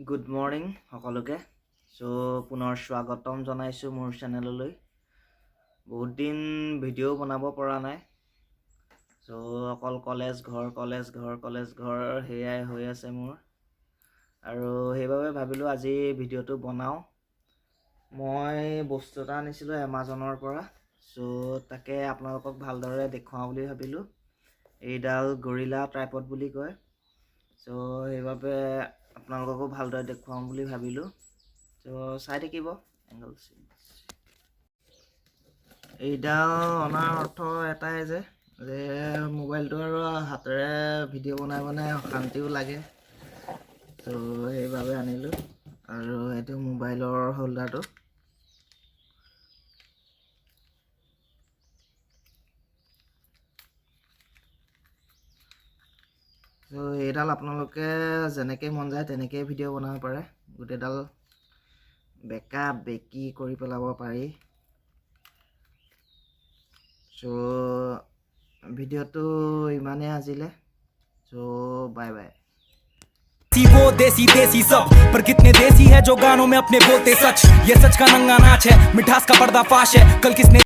Good morning সকলোকে। পুনৰ স্বাগতম জনাইছোঁ মোৰ চেনেললৈ। বহুত দিন ভিডিঅ' বনাব পৰা নাই। অকল কলেজ ঘৰ সেয়াই হৈ আছে মোৰ, আৰু সেইবাবে ভাবিলোঁ আজি ভিডিঅ'টো বনাওঁ। মই বস্তু এটা আনিছিলোঁ এমাজনৰ পৰা, তাকে আপোনালোকক ভালদৰে দেখুৱাওঁ বুলি ভাবিলোঁ। এইডাল গৰিলা ট্ৰাইপড বুলি কয়। সেইবাবে আপোনালোককো ভালদৰে দেখুৱাম বুলি ভাবিলোঁ। চাই থাকিব। এইডাল অনাৰ অৰ্থ এটাই যে মোবাইলটো আৰু হাতেৰে ভিডিঅ' বনাই অশান্তিও লাগে, সেইবাবে আনিলোঁ। আৰু এইটো মোবাইলৰ হোল্ডাৰটো। এইডাল আপোনালোকে যেনেকৈ মন যায় তেনেকৈ ভিডিঅ' বনাব পাৰে। গোটেইডাল বেকা বেকি কৰি পেলাব পাৰি। ভিডিঅ'টো ইমানেই আজিলে। Bye bye. वो देसी देसी सब पर कितने देसी है जो गानों में अपने बोलते सच। ये सच का नंगा नाच है, मिठास का पर्दाफाश है। कल किसने